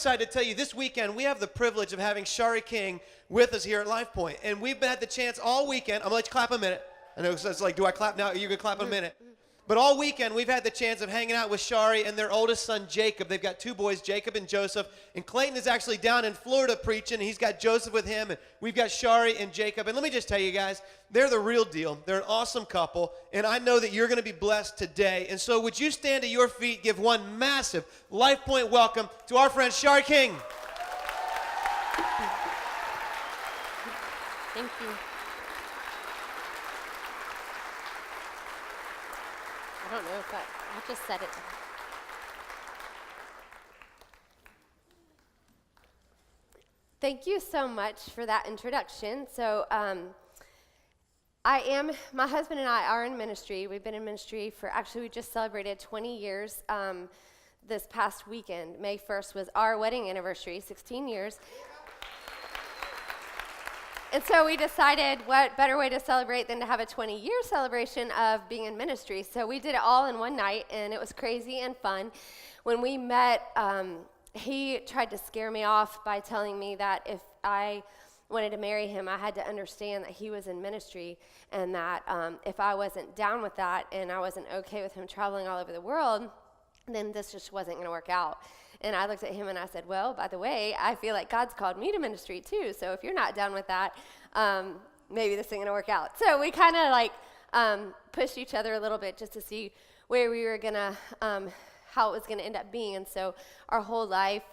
excited to tell you this weekend we have the privilege of having Shari King with us here at Lifepoint. And we've had the chance all weekend. I'm going to let you clap a minute. I know it's like, do I clap now? You're going to clap in a minute. But all weekend, we've had the chance of hanging out with Shari and their oldest son, Jacob. They've got two boys, Jacob and Joseph. And Clayton is actually down in Florida preaching. He's got Joseph with him, and we've got Shari and Jacob. And let me just tell you guys, they're the real deal. They're an awesome couple, and I know that you're going to be blessed today. And so would you stand at your feet, give one massive Lifepoint welcome to our friend Shari King. Thank you. I don't know, but I just said it. Thank you so much for that introduction. So my husband and I are in ministry. We've been in ministry for, actually we just celebrated 20 years this past weekend. May 1st was our wedding anniversary, 16 years. And so we decided what better way to celebrate than to have a 20-year celebration of being in ministry. So we did it all in one night, and it was crazy and fun. When we met, he tried to scare me off by telling me that if I wanted to marry him, I had to understand that he was in ministry, and that if I wasn't down with that and I wasn't okay with him traveling all over the world, then this just wasn't going to work out. And I looked at him and I said, well, by the way, I feel like God's called me to ministry too. So if you're not down with that, maybe this ain't going to work out. So we kind of like pushed each other a little bit just to see where we were going to, how it was going to end up being. And so our whole life,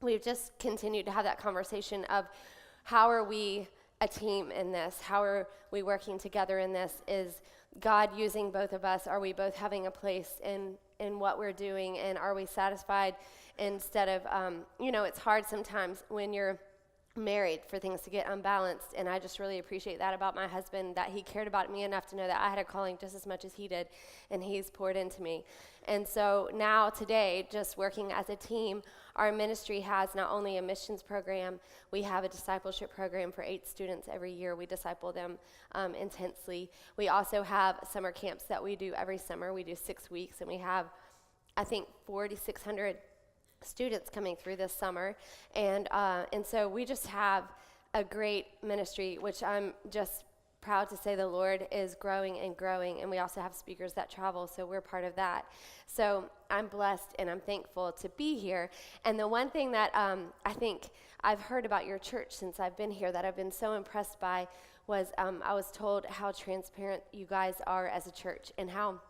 we've just continued to have that conversation of how are we a team in this? How are we working together in this? Is God using both of us? Are we both having a place in what we're doing, and are we satisfied instead of, it's hard sometimes when you're married for things to get unbalanced, and I just really appreciate that about my husband, that he cared about me enough to know that I had a calling just as much as he did, and he's poured into me. And so now today, just working as a team, our ministry has not only a missions program, we have a discipleship program for 8 students every year. We disciple them intensely. We also have summer camps that we do every summer. We do 6 weeks, and we have, I think, 4,600 students coming through this summer. And so we just have a great ministry, which I'm just proud to say the Lord is growing and growing, and we also have speakers that travel, so we're part of that. So I'm blessed and I'm thankful to be here. And the one thing that I think I've heard about your church since I've been here that I've been so impressed by was I was told how transparent you guys are as a church, and how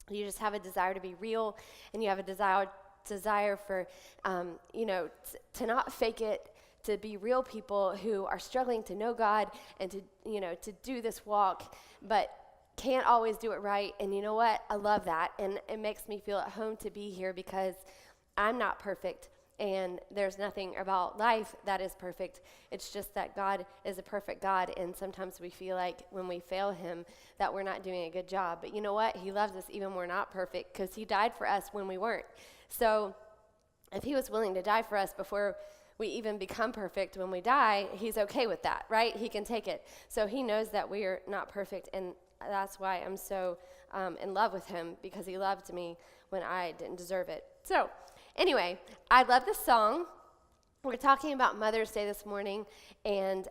you just have a desire to be real, and you have a desire for to not fake it, to be real people who are struggling to know God and to do this walk, but can't always do it right. And you know what? I love that. And it makes me feel at home to be here, because I'm not perfect, and there's nothing about life that is perfect. It's just that God is a perfect God, and sometimes we feel like when we fail him that we're not doing a good job. But you know what? He loves us even when we're not perfect, because he died for us when we weren't. So if he was willing to die for us before we even become perfect, when we die, he's okay with that, right? He can take it. So he knows that we are not perfect, and that's why I'm so in love with him, because he loved me when I didn't deserve it. So anyway, I love this song. We're talking about Mother's Day this morning, and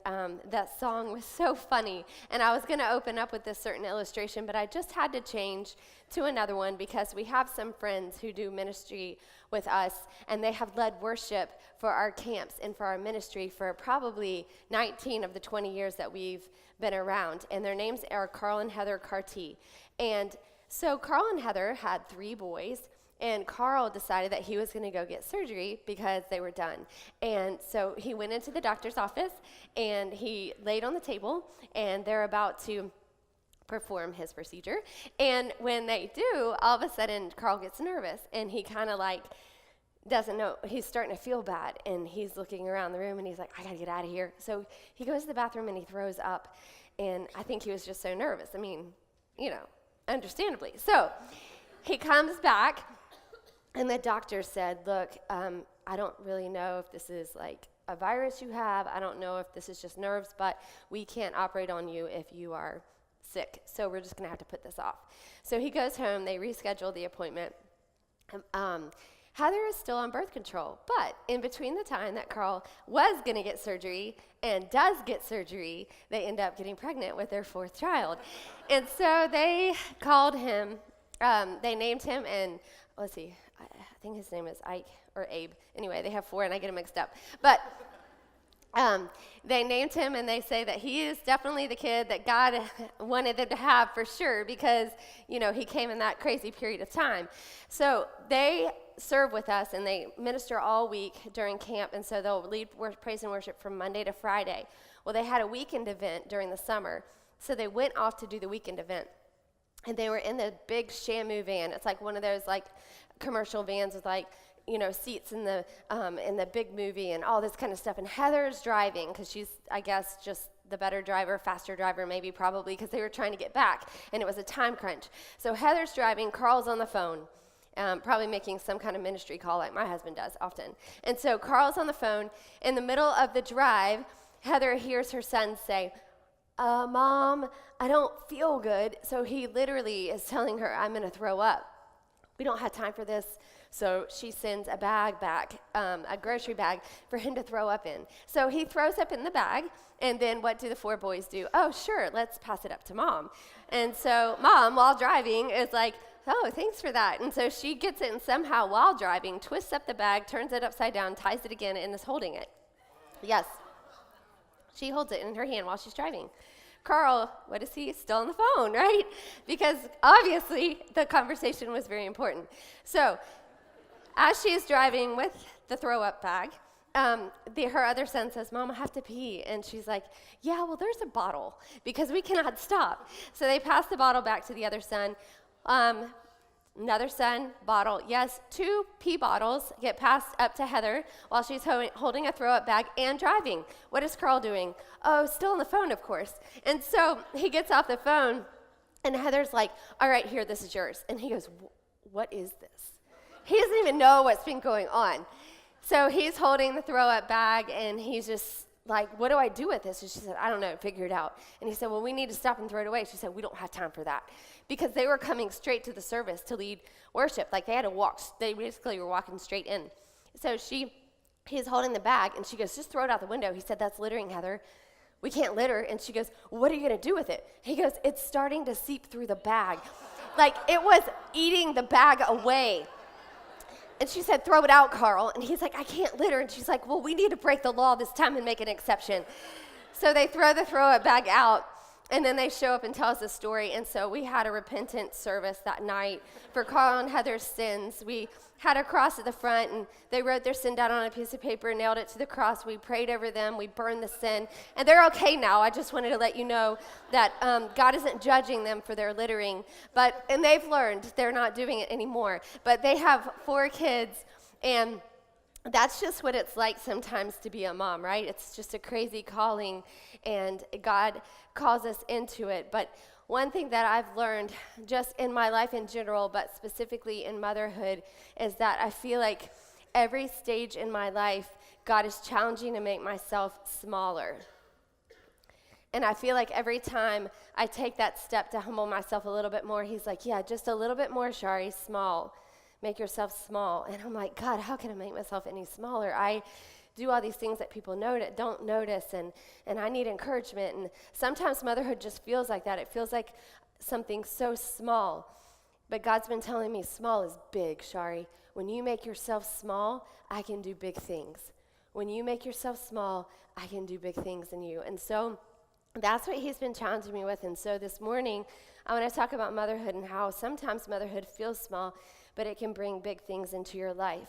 that song was so funny. And I was going to open up with this certain illustration, but I just had to change to another one, because we have some friends who do ministry with us, and they have led worship for our camps and for our ministry for probably 19 of the 20 years that we've been around. And their names are Carl and Heather Carty. And so Carl and Heather had 3 boys, and Carl decided that he was going to go get surgery because they were done. And so he went into the doctor's office, and he laid on the table, and they're about to perform his procedure. And when they do, all of a sudden Carl gets nervous, and he kind of like doesn't know, he's starting to feel bad, and he's looking around the room, and he's like, I gotta get out of here. So he goes to the bathroom and he throws up, and I think he was just so nervous. I mean, understandably. So he comes back, and the doctor said, look, I don't really know if this is like a virus you have. I don't know if this is just nerves, but we can't operate on you if you are sick. So we're just going to have to put this off. So he goes home. They reschedule the appointment. Heather is still on birth control, but in between the time that Carl was going to get surgery and does get surgery, they end up getting pregnant with their 4th child. And so they called him, they named him, and let's see, I think his name is Ike or Abe. Anyway, they have 4 and I get them mixed up. But they named him, and they say that he is definitely the kid that God wanted them to have for sure because, he came in that crazy period of time. So they serve with us, and they minister all week during camp, and so they'll lead praise and worship from Monday to Friday. Well, they had a weekend event during the summer, so they went off to do the weekend event, and they were in the big Shamu van. It's like one of those commercial vans with seats in the big movie and all this kind of stuff. And Heather's driving because she's, I guess, just the better driver, faster driver, maybe, probably, because they were trying to get back, and it was a time crunch. So Heather's driving, Carl's on the phone, probably making some kind of ministry call like my husband does often. And so Carl's on the phone. In the middle of the drive, Heather hears her son say, Mom, I don't feel good. So he literally is telling her, I'm going to throw up. We don't have time for this. So she sends a bag back, a grocery bag, for him to throw up in. So he throws up in the bag, and then what do the 4 boys do? Oh, sure, let's pass it up to Mom. And so Mom, while driving, is like, oh, thanks for that. And so she gets it, and somehow while driving, twists up the bag, turns it upside down, ties it again, and is holding it. Yes. She holds it in her hand while she's driving. Carl, what is he? Still on the phone, right? Because obviously the conversation was very important. So as she is driving with the throw-up bag, her other son says, Mom, I have to pee. And she's like, yeah, well, there's a bottle because we cannot stop. So they pass the bottle back to the other son. Another son, bottle. Yes, 2 pee bottles get passed up to Heather while she's holding a throw-up bag and driving. What is Carl doing? Oh, still on the phone, of course. And so he gets off the phone, and Heather's like, all right, here, this is yours. And he goes, what is this? He doesn't even know what's been going on. So he's holding the throw-up bag, and he's just like, what do I do with this? And she said, I don't know, figure it out. And he said, well, we need to stop and throw it away. She said, we don't have time for that. Because they were coming straight to the service to lead worship. Like they had to walk, they basically were walking straight in. So he's holding the bag, and she goes, just throw it out the window. He said, that's littering, Heather. We can't litter. And she goes, what are you going to do with it? He goes, it's starting to seep through the bag. Like it was eating the bag away. And she said, throw it out, Carl. And he's like, I can't litter. And she's like, well, we need to break the law this time and make an exception. So they throw it bag out, and then they show up and tell us a story. And so we had a repentant service that night for Carl and Heather's sins. We had a cross at the front, and they wrote their sin down on a piece of paper and nailed it to the cross. We prayed over them. We burned the sin. And they're okay now. I just wanted to let you know that God isn't judging them for their littering. And they've learned they're not doing it anymore. But they have 4 kids, and that's just what it's like sometimes to be a mom, right? It's just a crazy calling, and God calls us into it. But one thing that I've learned just in my life in general, but specifically in motherhood, is that I feel like every stage in my life, God is challenging to make myself smaller. And I feel like every time I take that step to humble myself a little bit more, he's like, yeah, just a little bit more, Shari, small. Make yourself small. And I'm like, God, how can I make myself any smaller? I do all these things that people don't notice, and I need encouragement. And sometimes motherhood just feels like that. It feels like something so small. But God's been telling me small is big, Shari. When you make yourself small, I can do big things. When you make yourself small, I can do big things in you. And so that's what he's been challenging me with. And so this morning, I want to talk about motherhood and how sometimes motherhood feels small, but it can bring big things into your life.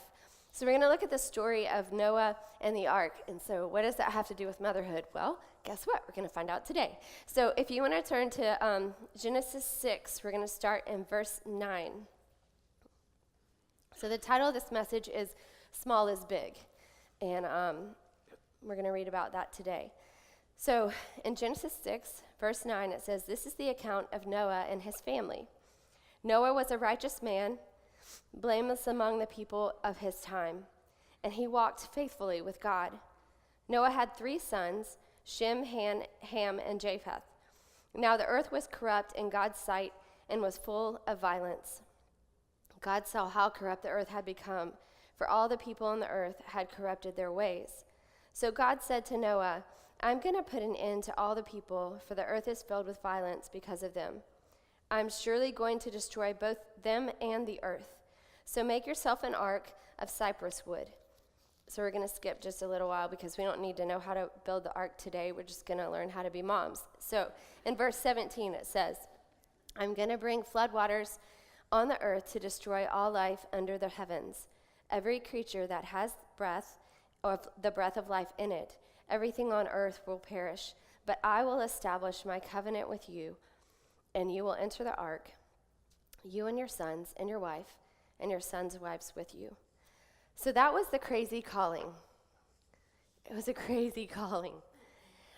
So we're going to look at the story of Noah and the ark. And so what does that have to do with motherhood? Well, guess what? We're going to find out today. So if you want to turn to Genesis 6, we're going to start in verse 9. So the title of this message is Small is Big. And we're going to read about that today. So in Genesis 6, verse 9, it says, this is the account of Noah and his family. Noah was a righteous man, blameless among the people of his time, and he walked faithfully with God. Noah had 3 sons, Shem, Ham, and Japheth. Now the earth was corrupt in God's sight and was full of violence. God saw how corrupt the earth had become, for all the people on the earth had corrupted their ways. So God said to Noah, I'm going to put an end to all the people, for the earth is filled with violence because of them. I'm surely going to destroy both them and the earth. So make yourself an ark of cypress wood. So we're going to skip just a little while because we don't need to know how to build the ark today. We're just going to learn how to be moms. So in verse 17 it says, I'm going to bring floodwaters on the earth to destroy all life under the heavens, every creature that has breath, or the breath of life in it. Everything on earth will perish, but I will establish my covenant with you, and you will enter the ark, you and your sons and your wife, and your sons' wives with you. So that was the crazy calling. It was a crazy calling.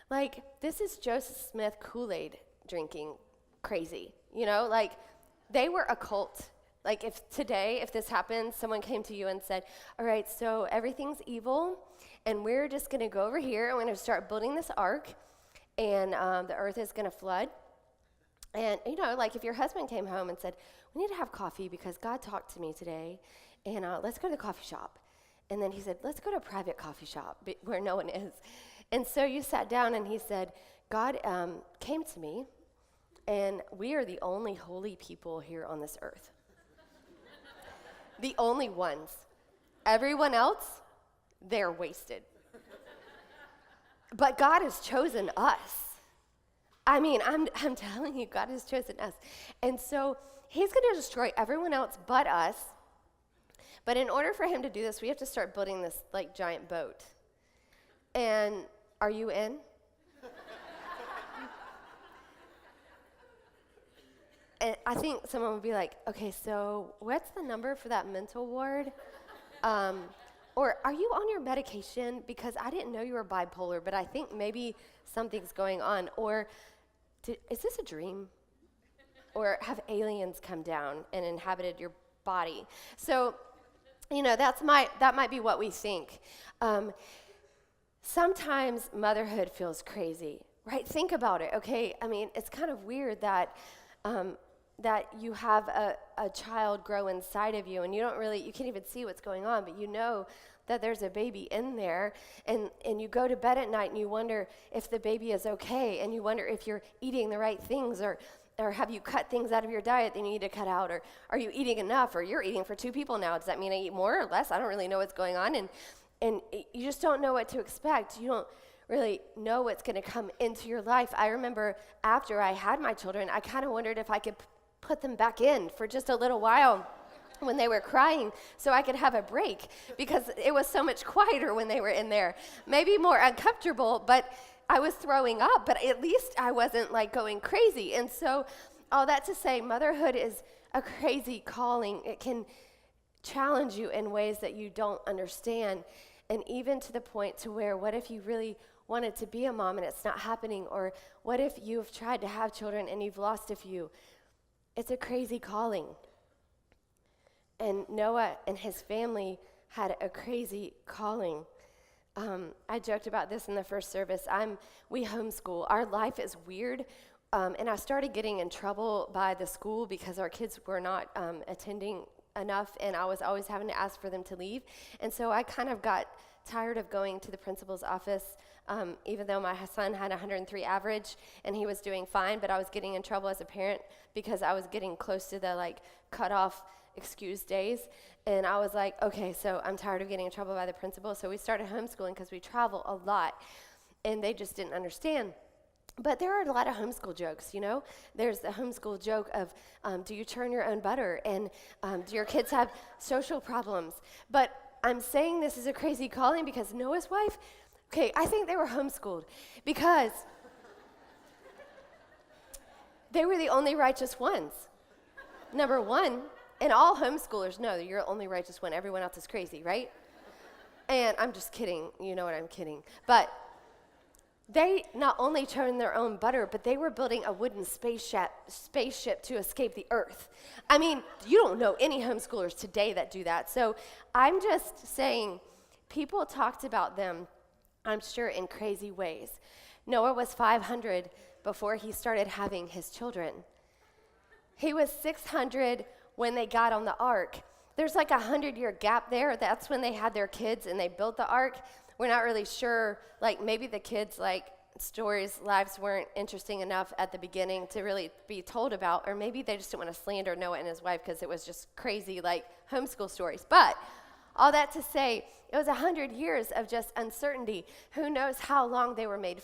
Like, this is Joseph Smith Kool-Aid drinking crazy, like they were a cult. Like if this happened, someone came to you and said, all right, so everything's evil, and we're just going to go over here, and we're going to start building this ark, and the earth is going to flood. And, like if your husband came home and said, we need to have coffee because God talked to me today, and let's go to the coffee shop. And then he said, let's go to a private coffee shop where no one is. And so you sat down, and he said, God came to me, and we are the only holy people here on this earth. The only ones. Everyone else, they're wasted. But God has chosen us. I mean, I'm telling you, God has chosen us. And so he's going to destroy everyone else but us. But in order for him to do this, we have to start building this like giant boat. And are you in? And I think someone would be like, okay, so what's the number for that mental ward? Or are you on your medication? Because I didn't know you were bipolar, but I think maybe something's going on. Or is this a dream? Or have aliens come down and inhabited your body? So, that might be what we think. Sometimes motherhood feels crazy, right? Think about it, okay? I mean, it's kind of weird that you have a child grow inside of you, and you can't even see what's going on, but you know that there's a baby in there, and you go to bed at night and you wonder if the baby is okay, and you wonder if you're eating the right things, or have you cut things out of your diet that you need to cut out, or are you eating enough, or you're eating for 2 people now. Does that mean I eat more or less? I don't really know what's going on, and you just don't know what to expect. You don't really know what's going to come into your life. I remember after I had my children, I kind of wondered if I could put them back in for just a little while when they were crying so I could have a break, because it was so much quieter when they were in there. Maybe more uncomfortable, but I was throwing up, but at least I wasn't like going crazy. And so all that to say, motherhood is a crazy calling. It can challenge you in ways that you don't understand, and even to the point to where, what if you really wanted to be a mom and it's not happening? Or what if you've tried to have children and you've lost a few? It's a crazy calling. And Noah and his family had a crazy calling. I joked about this in the first service. We homeschool. Our life is weird. And I started getting in trouble by the school because our kids were not attending enough, and I was always having to ask for them to leave. And so I kind of got tired of going to the principal's office, even though my son had 103 average and he was doing fine, but I was getting in trouble as a parent because I was getting close to the cutoff excused days. And I was like, okay, so I'm tired of getting in trouble by the principal. So we started homeschooling because we travel a lot, and they just didn't understand. But there are a lot of homeschool jokes, There's the homeschool joke of, do you churn your own butter? And do your kids have social problems? But I'm saying this is a crazy calling because Noah's wife, I think they were homeschooled because they were the only righteous ones. Number one, and all homeschoolers know that you're the only righteous one. Everyone else is crazy, right? And I'm just kidding. You know what, I'm kidding. But they not only churned their own butter, but they were building a wooden spaceship to escape the earth. I mean, you don't know any homeschoolers today that do that. So I'm just saying, people talked about them, I'm sure, in crazy ways. Noah was 500 before he started having his children. He was 600 when they got on the ark. There's like a 100-year gap there. That's when they had their kids and they built the ark. We're not really sure, like maybe the kids' like stories, lives weren't interesting enough at the beginning to really be told about, or maybe they just didn't want to slander Noah and his wife because it was just crazy like homeschool stories. But all that to say, it was 100 years of just uncertainty. Who knows how long they were made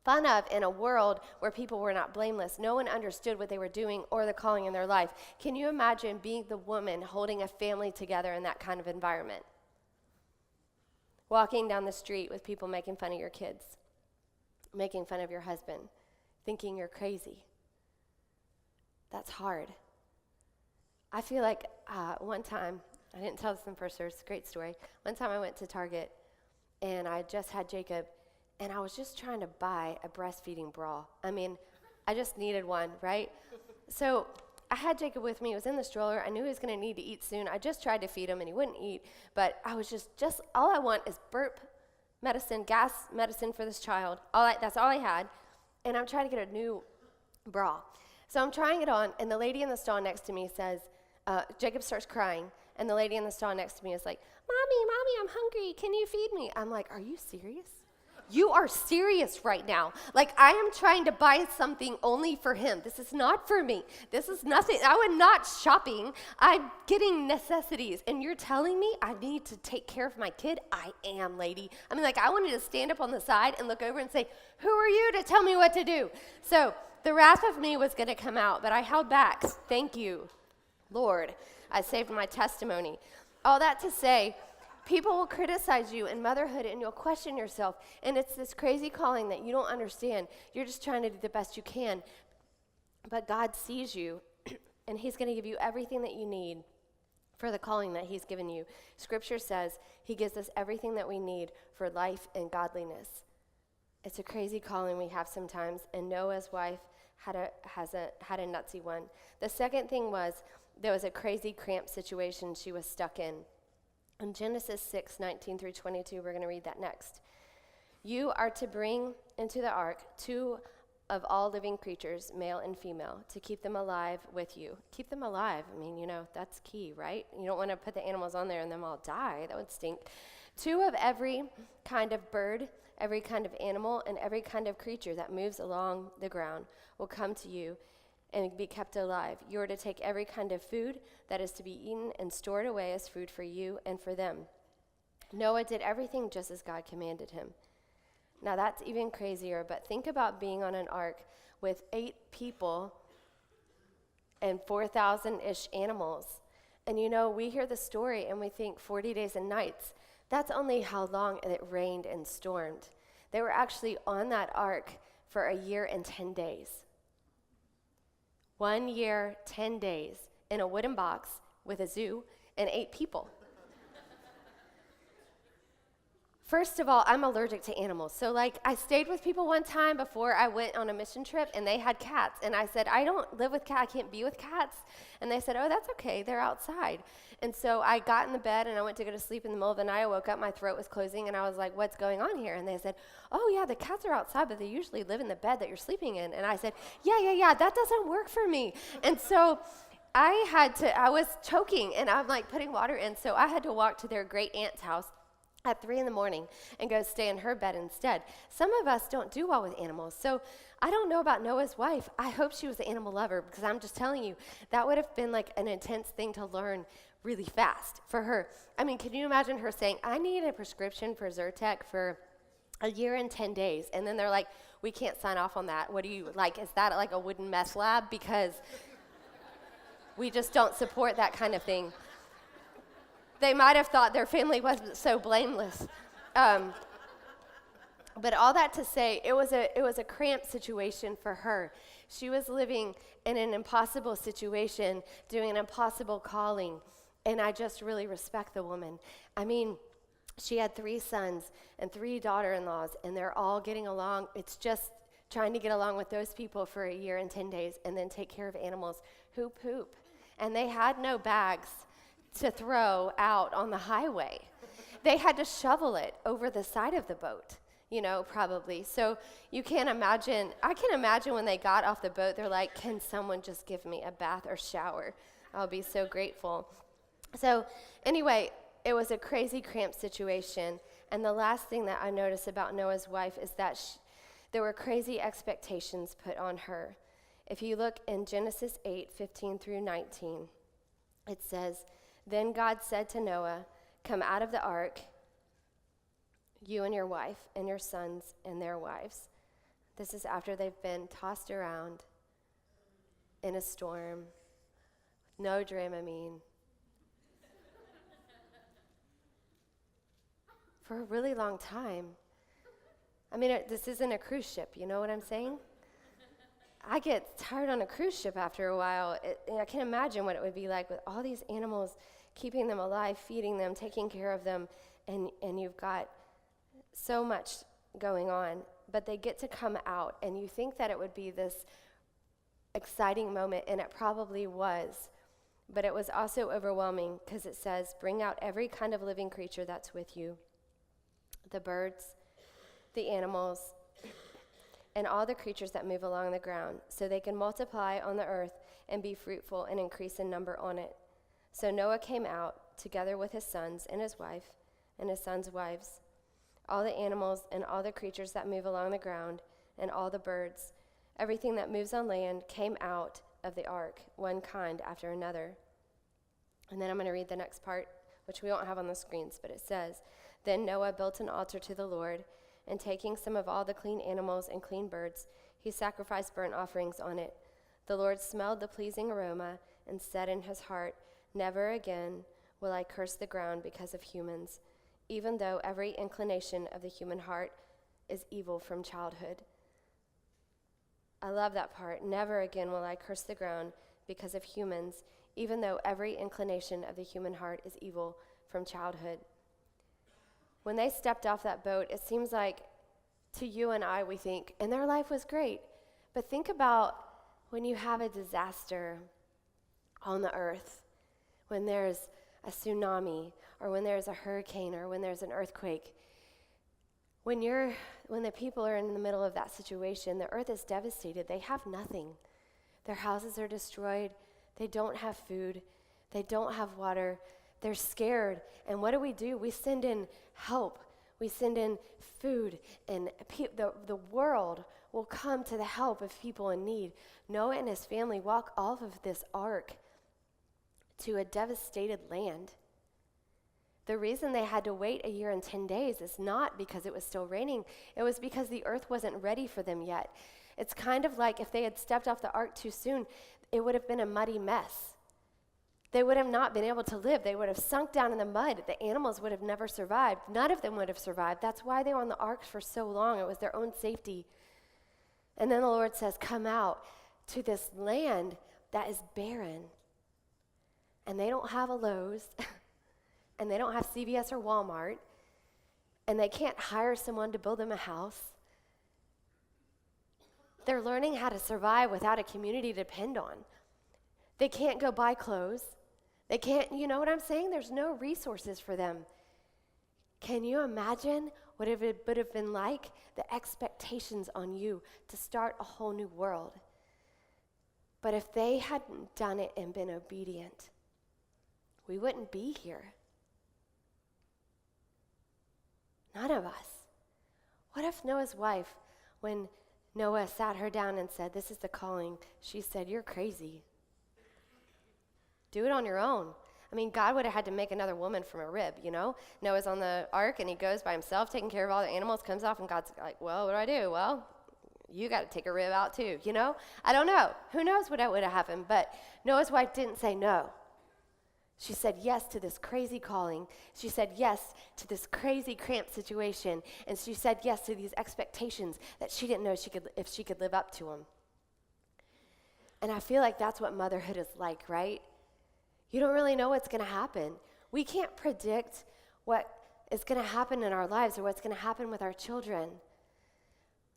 fun of in a world where people were not blameless. No one understood what they were doing or the calling in their life. Can you imagine being the woman holding a family together in that kind of environment? Walking down the street with people making fun of your kids, making fun of your husband, thinking you're crazy. That's hard. I feel like one time, I didn't tell this in first service, it's a great story. One time I went to Target and I just had Jacob and I was just trying to buy a breastfeeding bra. I mean, I just needed one, right? So I had Jacob with me. He was in the stroller. I knew he was going to need to eat soon. I just tried to feed him and he wouldn't eat. But I was just all I want is burp medicine, gas medicine for this child. That's all I had. And I'm trying to get a new bra. So I'm trying it on, and the lady in the stall next to me says, Jacob starts crying, and the lady in the stall next to me is like, Mommy, I'm hungry. Can you feed me? I'm like, are you serious? You are serious right now. Like, I am trying to buy something only for him. This is not for me. This is nothing. I am not shopping. I'm getting necessities. And you're telling me I need to take care of my kid? I am, lady. I mean, like, I wanted to stand up on the side and look over and say, who are you to tell me what to do? So the wrath of me was going to come out, but I held back. Thank you, Lord. I saved my testimony. All that to say, people will criticize you in motherhood and you'll question yourself. And it's this crazy calling that you don't understand. You're just trying to do the best you can. But God sees you and he's going to give you everything that you need for the calling that he's given you. Scripture says he gives us everything that we need for life and godliness. It's a crazy calling we have sometimes. And Noah's wife had a nutsy one. The second thing was there was a crazy cramped situation she was stuck in. In Genesis 6:19 through 22, we're going to read that next. You are to bring into the ark 2 of all living creatures, male and female, to keep them alive with you. Keep them alive. I mean, that's key, right? You don't want to put the animals on there and them all die. That would stink. 2 of every kind of bird, every kind of animal, and every kind of creature that moves along the ground will come to you and be kept alive. You are to take every kind of food that is to be eaten and stored away as food for you and for them. Noah did everything just as God commanded him. Now that's even crazier, but think about being on an ark with 8 people and 4,000-ish animals. And we hear the story and we think 40 days and nights. That's only how long it rained and stormed. They were actually on that ark for a year and 10 days. 1 year, 10 days in a wooden box with a zoo and 8 people. First of all, I'm allergic to animals. So I stayed with people one time before I went on a mission trip and they had cats. And I said, I don't live with cats, I can't be with cats. And they said, oh, that's okay, they're outside. And so I got in the bed and I went to go to sleep in the middle of the night. I woke up, my throat was closing and I was like, what's going on here? And they said, oh yeah, the cats are outside, but they usually live in the bed that you're sleeping in. And I said, yeah, that doesn't work for me. And so I was choking and I'm like putting water in. So I had to walk to their great aunt's house at 3 a.m. and go stay in her bed instead. Some of us don't do well with animals. So I don't know about Noah's wife. I hope she was an animal lover because I'm just telling you, that would have been like an intense thing to learn really fast for her. I mean, can you imagine her saying, I need a prescription for Zyrtec for a year and 10 days. And then they're like, we can't sign off on that. What do you like? Is that like a wooden meth lab? Because we just don't support that kind of thing. They might have thought their family wasn't so blameless. But all that to say, it was a cramped situation for her. She was living in an impossible situation, doing an impossible calling, and I just really respect the woman. I mean, she had 3 sons and 3 daughter-in-laws, and they're all getting along. It's just trying to get along with those people for a year and 10 days and then take care of animals who poop. And they had no bags to throw out on the highway. They had to shovel it over the side of the boat, probably. So you can't imagine, I can imagine when they got off the boat, they're like, can someone just give me a bath or shower? I'll be so grateful. So anyway, it was a crazy cramped situation. And the last thing that I noticed about Noah's wife is that there were crazy expectations put on her. If you look in Genesis 8:15 through 19, it says, "Then God said to Noah, 'Come out of the ark, you and your wife and your sons and their wives.'" This is after they've been tossed around in a storm, no Dramamine, for a really long time. I mean, this isn't a cruise ship, you know what I'm saying? I get tired on a cruise ship after a while. I can't imagine what it would be like with all these animals, keeping them alive, feeding them, taking care of them, and you've got so much going on. But they get to come out, and you think that it would be this exciting moment, and it probably was. But it was also overwhelming because it says, "Bring out every kind of living creature that's with you, the birds, the animals, and all the creatures that move along the ground, so they can multiply on the earth and be fruitful and increase in number on it." So Noah came out together with his sons and his wife and his sons' wives, all the animals and all the creatures that move along the ground and all the birds. Everything that moves on land came out of the ark, one kind after another. And then I'm going to read the next part, which we don't have on the screens, but it says, "Then Noah built an altar to the Lord, and taking some of all the clean animals and clean birds, he sacrificed burnt offerings on it. The Lord smelled the pleasing aroma and said in his heart, 'Never again will I curse the ground because of humans, even though every inclination of the human heart is evil from childhood.'" I love that part. "Never again will I curse the ground because of humans, even though every inclination of the human heart is evil from childhood." When they stepped off that boat, it seems like to you and I, we think, and their life was great. But think about when you have a disaster on the earth, when there's a tsunami, or when there's a hurricane, or when there's an earthquake. When the people are in the middle of that situation, the earth is devastated. They have nothing. Their houses are destroyed. They don't have food. They don't have water. They're scared. And what do? We send in help. We send in food. And the world will come to the help of people in need. Noah and his family walk off of this ark to a devastated land. The reason they had to wait 1 year and 10 days is not because it was still raining. It was because the earth wasn't ready for them yet. It's kind of like if they had stepped off the ark too soon, it would have been a muddy mess. They would have not been able to live. They would have sunk down in the mud. The animals would have never survived. None of them would have survived. That's why they were on the ark for so long. It was their own safety. And then the Lord says, "Come out to this land that is barren." And they don't have a Lowe's, and they don't have CVS or Walmart, and they can't hire someone to build them a house. They're learning how to survive without a community to depend on. They can't go buy clothes. They can't, you know what I'm saying? There's no resources for them. Can you imagine what it would have been like, the expectations on you to start a whole new world? But if they hadn't done it and been obedient, we wouldn't be here. None of us. What if Noah's wife, when Noah sat her down and said, "This is the calling," she said, "You're crazy. Do it on your own." I mean, God would have had to make another woman from a rib, you know? Noah's on the ark, and he goes by himself, taking care of all the animals, comes off, and God's like, "Well, what do? Well, you got to take a rib out too, you know? I don't know. Who knows what would have happened? But Noah's wife didn't say no. She said yes to this crazy calling. She said yes to this crazy cramped situation. And she said yes to these expectations that she didn't know if she could live up to them. And I feel like that's what motherhood is like, right? You don't really know what's going to happen. We can't predict what is going to happen in our lives or what's going to happen with our children.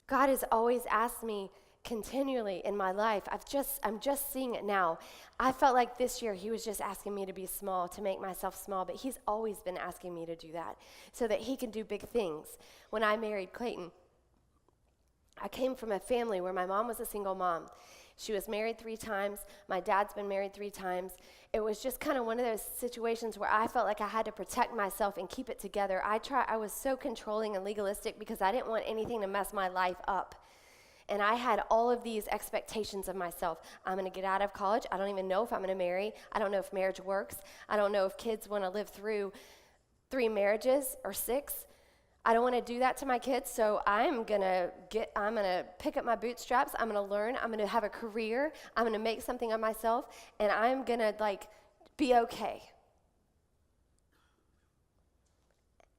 God has always asked me continually in my life. I'm just seeing it now. I felt like this year he was just asking me to be small, to make myself small, but he's always been asking me to do that so that he can do big things. When I married Clayton, I came from a family where my mom was a single mom. She was married 3 times. My dad's been married 3 times. It was just kind of one of those situations where I felt like I had to protect myself and keep it together. I was so controlling and legalistic because I didn't want anything to mess my life up. And I had all of these expectations of myself. I'm going to get out of college. I don't even know if I'm going to marry. I don't know if marriage works. I don't know if kids want to live through 3 marriages or 6. I don't want to do that to my kids, so I'm going to pick up my bootstraps. I'm going to learn. I'm going to have a career. I'm going to make something of myself, and I'm going to be okay.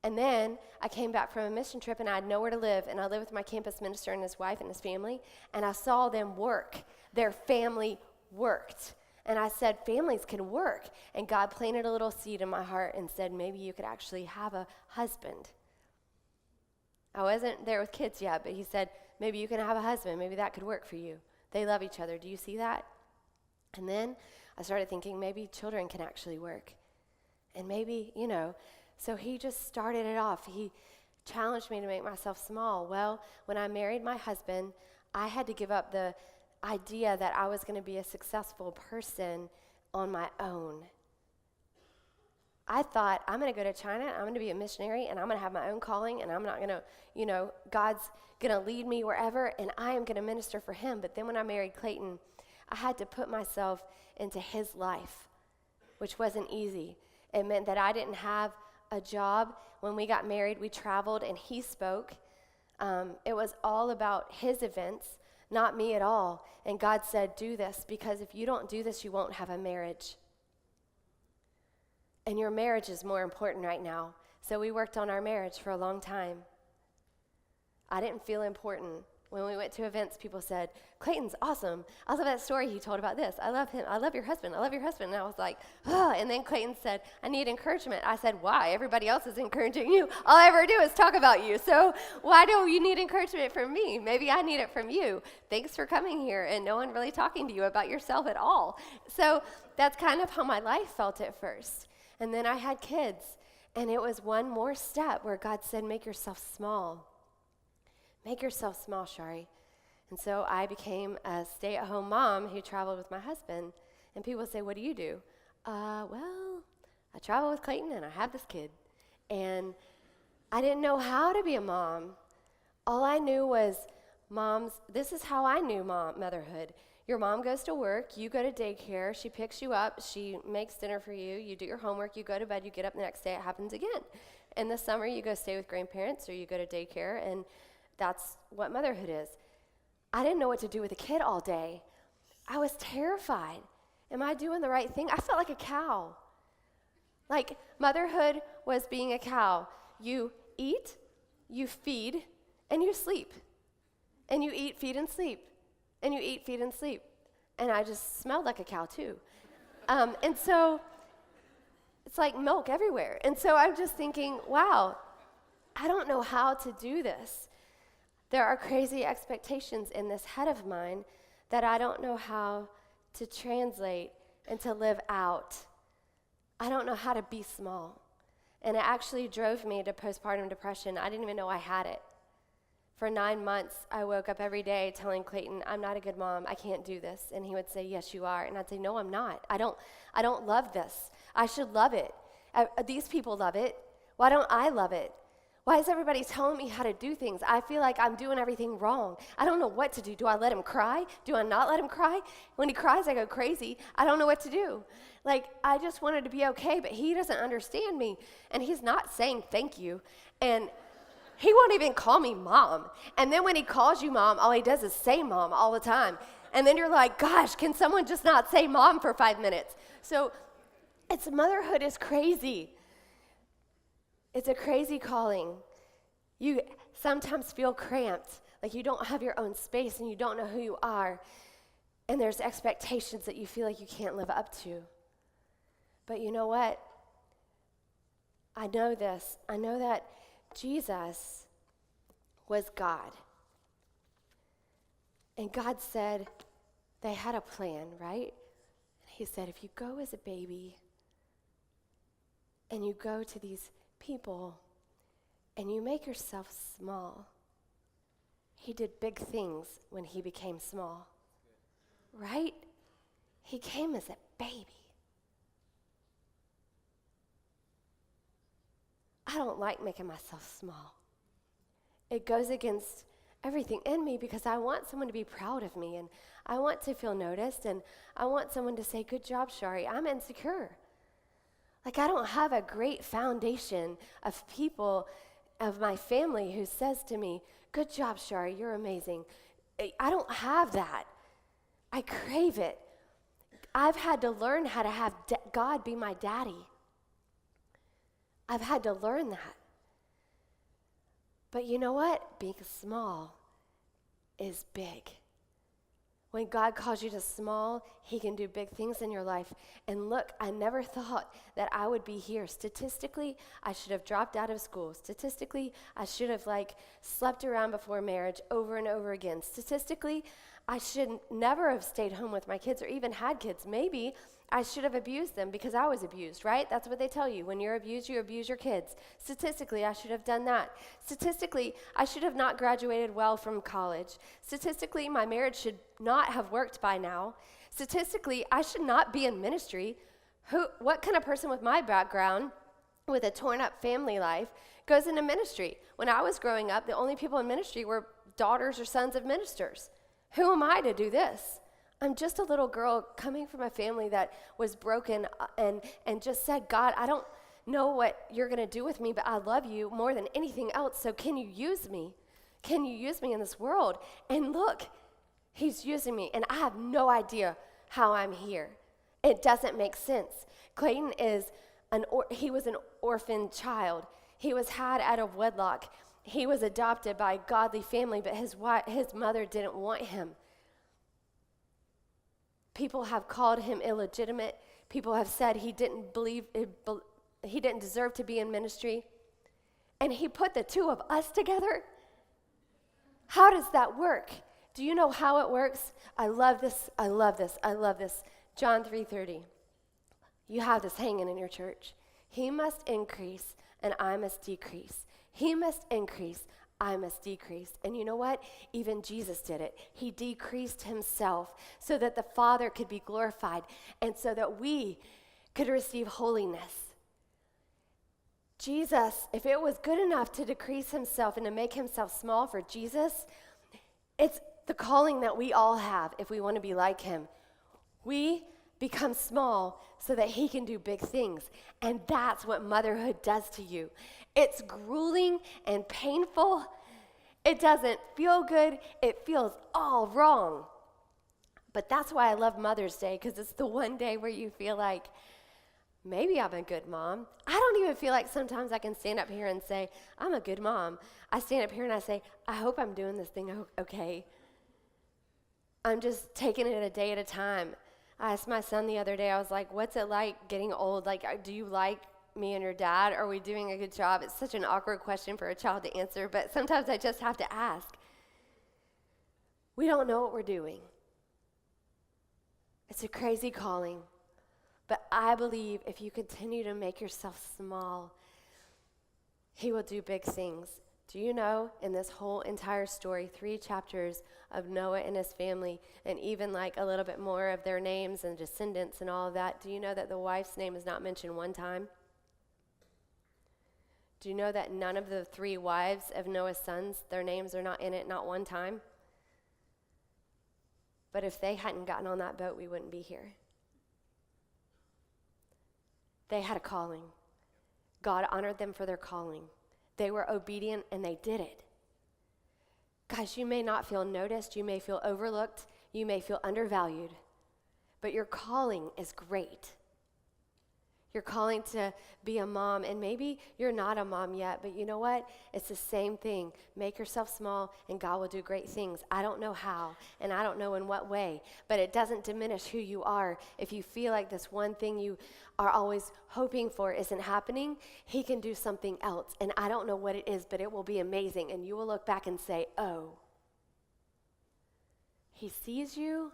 And then I came back from a mission trip, and I had nowhere to live, and I lived with my campus minister and his wife and his family, and I saw them work. Their family worked. And I said, families can work. And God planted a little seed in my heart and said, maybe you could actually have a husband. I wasn't there with kids yet, but he said, maybe you can have a husband. Maybe that could work for you. They love each other. Do you see that? And then I started thinking maybe children can actually work. And maybe, so he just started it off. He challenged me to make myself small. Well, when I married my husband, I had to give up the idea that I was going to be a successful person on my own. I thought, I'm going to go to China, I'm going to be a missionary, and I'm going to have my own calling, and I'm not going to, God's going to lead me wherever, and I am going to minister for him. But then when I married Clayton, I had to put myself into his life, which wasn't easy. It meant that I didn't have a job. When we got married, we traveled, and he spoke. It was all about his events, not me at all. And God said, do this, because if you don't do this, you won't have a marriage. And your marriage is more important right now. So we worked on our marriage for a long time. I didn't feel important. When we went to events, people said, Clayton's awesome. I love that story he told about this. I love him. I love your husband. I love your husband. And I was like, oh. And then Clayton said, I need encouragement. I said, why? Everybody else is encouraging you. All I ever do is talk about you. So why do you need encouragement from me? Maybe I need it from you. Thanks for coming here and no one really talking to you about yourself at all. So that's kind of how my life felt at first. And then I had kids, and it was one more step where God said, make yourself small. Make yourself small, Shari. And so I became a stay-at-home mom who traveled with my husband. And people say, what do you do? Well, I travel with Clayton, and I have this kid. And I didn't know how to be a mom. All I knew was this is how I knew motherhood. Your mom goes to work, you go to daycare, she picks you up, she makes dinner for you, you do your homework, you go to bed, you get up the next day, it happens again. In the summer, you go stay with grandparents or you go to daycare, and that's what motherhood is. I didn't know what to do with a kid all day. I was terrified. Am I doing the right thing? I felt like a cow. Like motherhood was being a cow. You eat, you feed, and you sleep. And you eat, feed, and sleep. And you eat, feed, and sleep. And I just smelled like a cow too. And so it's like milk everywhere. And so I'm just thinking, wow, I don't know how to do this. There are crazy expectations in this head of mine that I don't know how to translate and to live out. I don't know how to be small. And it actually drove me to postpartum depression. I didn't even know I had it. For 9 months, I woke up every day telling Clayton, I'm not a good mom, I can't do this. And he would say, yes, you are. And I'd say, no, I'm not. I don't love this. I should love it. These people love it. Why don't I love it? Why is everybody telling me how to do things? I feel like I'm doing everything wrong. I don't know what to do. Do I let him cry? Do I not let him cry? When he cries, I go crazy. I don't know what to do. I just wanted to be okay, but he doesn't understand me. And he's not saying thank you. And he won't even call me mom. And then when he calls you mom, all he does is say mom all the time. And then you're like, gosh, can someone just not say mom for 5 minutes? So motherhood is crazy. It's a crazy calling. You sometimes feel cramped, like you don't have your own space and you don't know who you are. And there's expectations that you feel like you can't live up to. But you know what? I know this. I know that Jesus was God. And God said, they had a plan, right? He said, if you go as a baby and you go to these people and you make yourself small, he did big things when he became small. right? He came as a baby. I don't like making myself small. It goes against everything in me because I want someone to be proud of me, and I want to feel noticed, and I want someone to say, good job, Shari. I'm insecure. Like, I don't have a great foundation of people, of my family who says to me, good job, Shari, you're amazing. I don't have that. I crave it. I've had to learn how to have God be my daddy. I've had to learn that. But you know what? Being small is big. When God calls you to small, he can do big things in your life. And look, I never thought that I would be here. Statistically, I should have dropped out of school. Statistically, I should have slept around before marriage over and over again. Statistically, I should never have stayed home with my kids or even had kids. Maybe I should have abused them because I was abused, right? That's what they tell you. When you're abused, you abuse your kids. Statistically, I should have done that. Statistically, I should have not graduated well from college. Statistically, my marriage should not have worked by now. Statistically, I should not be in ministry. What kind of person with my background, with a torn up family life, goes into ministry? When I was growing up, the only people in ministry were daughters or sons of ministers. Who am I to do this? I'm just a little girl coming from a family that was broken and just said, God, I don't know what you're going to do with me, but I love you more than anything else, so can you use me? Can you use me in this world? And look, he's using me, and I have no idea how I'm here. It doesn't make sense. Clayton he was an orphan child. He was had out of wedlock. He was adopted by a godly family, but his mother didn't want him. People have called him illegitimate. People have said he didn't deserve to be in ministry. And he put the two of us together. How does that work? Do you know how it works? I love this. I love this. I love this. John 3:30. You have this hanging in your church. He must increase and I must decrease. He must increase, I must decrease. And you know what? Even Jesus did it. He decreased himself so that the Father could be glorified and so that we could receive holiness. Jesus, if it was good enough to decrease himself and to make himself small for Jesus, it's the calling that we all have if we want to be like him. We become small so that he can do big things. And that's what motherhood does to you. It's grueling and painful. It doesn't feel good. It feels all wrong. But that's why I love Mother's Day, because it's the one day where you feel like, maybe I'm a good mom. I don't even feel like sometimes I can stand up here and say, I'm a good mom. I stand up here and I say, I hope I'm doing this thing okay. I'm just taking it a day at a time. I asked my son the other day, I was like, what's it like getting old? Like, do you like me and your dad? Are we doing a good job? It's such an awkward question for a child to answer, but sometimes I just have to ask. We don't know what we're doing. It's a crazy calling, but I believe if you continue to make yourself small, he will do big things. Do you know, in this whole entire story, 3 chapters of Noah and his family, and even like a little bit more of their names and descendants and all of that, do you know that the wife's name is not mentioned one time? Do you know that none of the 3 wives of Noah's sons, their names are not in it, not one time? But if they hadn't gotten on that boat, we wouldn't be here. They had a calling. God honored them for their calling. They were obedient and they did it. Guys, you may not feel noticed, you may feel overlooked, you may feel undervalued, but your calling is great. You're calling to be a mom, and maybe you're not a mom yet, but you know what? It's the same thing. Make yourself small, and God will do great things. I don't know how, and I don't know in what way, but it doesn't diminish who you are. If you feel like this one thing you are always hoping for isn't happening, he can do something else, and I don't know what it is, but it will be amazing, and you will look back and say, oh, he sees you,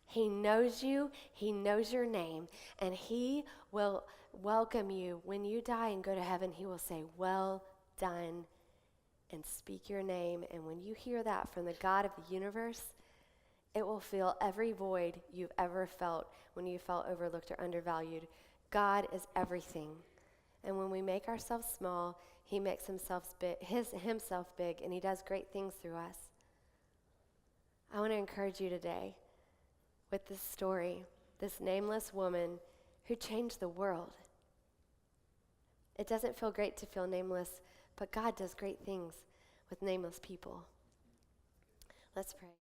he knows your name, and he will welcome you. When you die and go to heaven, he will say, well done, and speak your name. And when you hear that from the God of the universe, It will fill every void you've ever felt when you felt overlooked or undervalued. God is everything. And when we make ourselves small, he makes himself big, and he does great things through us. I want to encourage you today with this story, this nameless woman who changed the world. It doesn't feel great to feel nameless, but God does great things with nameless people. Let's pray.